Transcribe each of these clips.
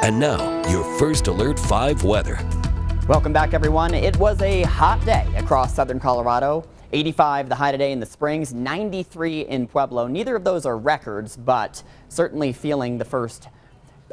And now, your First Alert 5 weather. Welcome back, everyone. It was a hot day across southern Colorado. 85 the high today in the Springs, 93 in Pueblo. Neither of those are records, but certainly feeling the first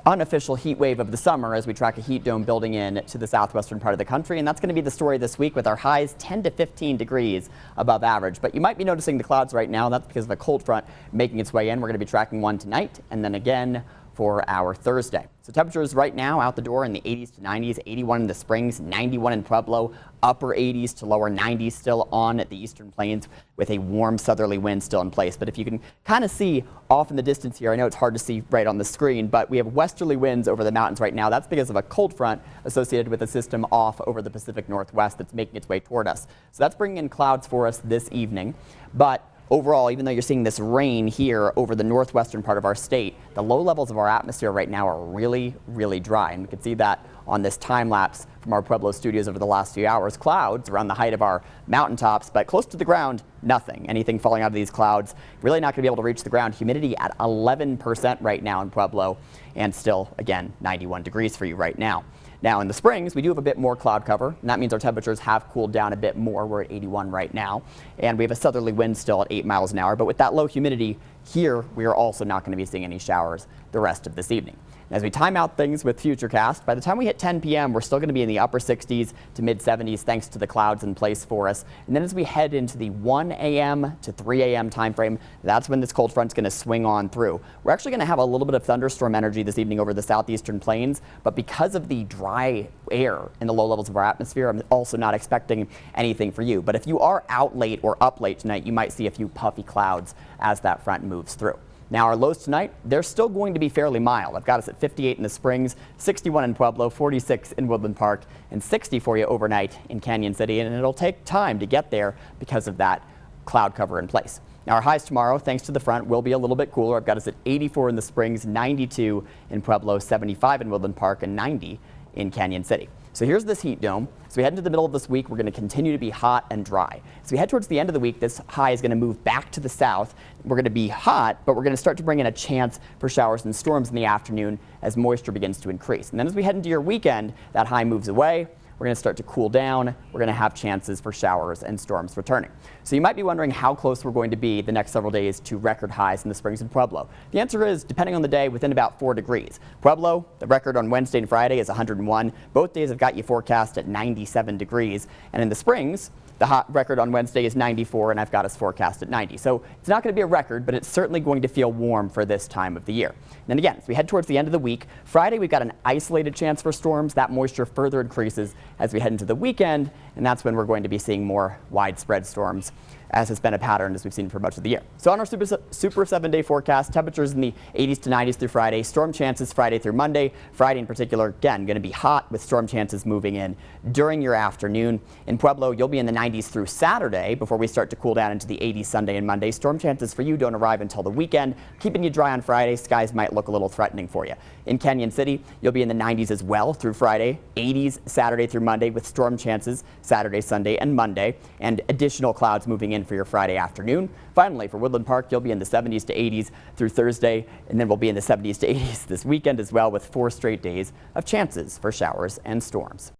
unofficial heat wave of the summer as we track a heat dome building in to the southwestern part of the country. And that's going to be the story this week with our highs 10 to 15 degrees above average. But you might be noticing the clouds right now. That's because of a cold front making its way in. We're going to be tracking one tonight and then again for our Thursday. So temperatures right now out the door in the 80s to 90s, 81 in the Springs, 91 in Pueblo, upper 80s to lower 90s still on the eastern plains with a warm southerly wind still in place. But if you can kind of see off in the distance here, I know it's hard to see right on the screen, but we have westerly winds over the mountains right now. That's because of a cold front associated with a system off over the Pacific Northwest that's making its way toward us. So that's bringing in clouds for us this evening. But overall, even though you're seeing this rain here over the northwestern part of our state, the low levels of our atmosphere right now are really, really dry. And we can see that on this time lapse from our Pueblo studios over the last few hours. Clouds around the height of our mountaintops, but close to the ground, nothing. Anything falling out of these clouds, really not going to be able to reach the ground. Humidity at 11% right now in Pueblo, and still, again, 91 degrees for you right now. Now in the Springs, we do have a bit more cloud cover, and that means our temperatures have cooled down a bit more. We're at 81 right now, and we have a southerly wind still at 8 miles an hour. But with that low humidity here, we are also not going to be seeing any showers the rest of this evening. As we time out things with Futurecast, by the time we hit 10 p.m., we're still going to be in the upper 60s to mid 70s thanks to the clouds in place for us. And then as we head into the 1 a.m. to 3 a.m. time frame, that's when this cold front's going to swing on through. We're actually going to have a little bit of thunderstorm energy this evening over the southeastern plains, but because of the dry air in the low levels of our atmosphere, I'm also not expecting anything for you. But if you are out late or up late tonight, you might see a few puffy clouds as that front moves through. Now our lows tonight, they're still going to be fairly mild. I've got us at 58 in the Springs, 61 in Pueblo, 46 in Woodland Park, and 60 for you overnight in Canyon City. And it'll take time to get there because of that cloud cover in place. Now our highs tomorrow, thanks to the front, will be a little bit cooler. I've got us at 84 in the Springs, 92 in Pueblo, 75 in Woodland Park, and 90 in Canyon City. So here's this heat dome. As we head into the middle of this week, we're going to continue to be hot and dry. As we head towards the end of the week, this high is going to move back to the south. We're going to be hot, but we're going to start to bring in a chance for showers and storms in the afternoon as moisture begins to increase. And then as we head into your weekend, that high moves away. We're going to start to cool down. We're going to have chances for showers and storms returning. So you might be wondering how close we're going to be the next several days to record highs in the Springs and Pueblo. The answer is, depending on the day, within about 4 degrees. Pueblo, the record on Wednesday and Friday is 101. Both days have got you forecast at 97 degrees. And in the Springs, the hot record on Wednesday is 94, and I've got us forecast at 90. So it's not going to be a record, but it's certainly going to feel warm for this time of the year. And then again, as we head towards the end of the week, Friday we've got an isolated chance for storms. That moisture further increases as we head into the weekend, and that's when we're going to be seeing more widespread storms, as has been a pattern as we've seen for much of the year. So on our super 7-day forecast, temperatures in the 80s to 90s through Friday, storm chances Friday through Monday. Friday in particular, again, going to be hot with storm chances moving in during your afternoon. In Pueblo, you'll be in the 90s through Saturday before we start to cool down into the 80s Sunday and Monday. Storm chances for you don't arrive until the weekend, keeping you dry on Friday. Skies might look a little threatening for you. In Canyon City, you'll be in the 90s as well through Friday, 80s Saturday through Monday with storm chances Saturday, Sunday, and Monday, and additional clouds moving in for your Friday afternoon. Finally, for Woodland Park, you'll be in the 70s to 80s through Thursday, and then we'll be in the 70s to 80s this weekend as well with 4 straight days of chances for showers and storms.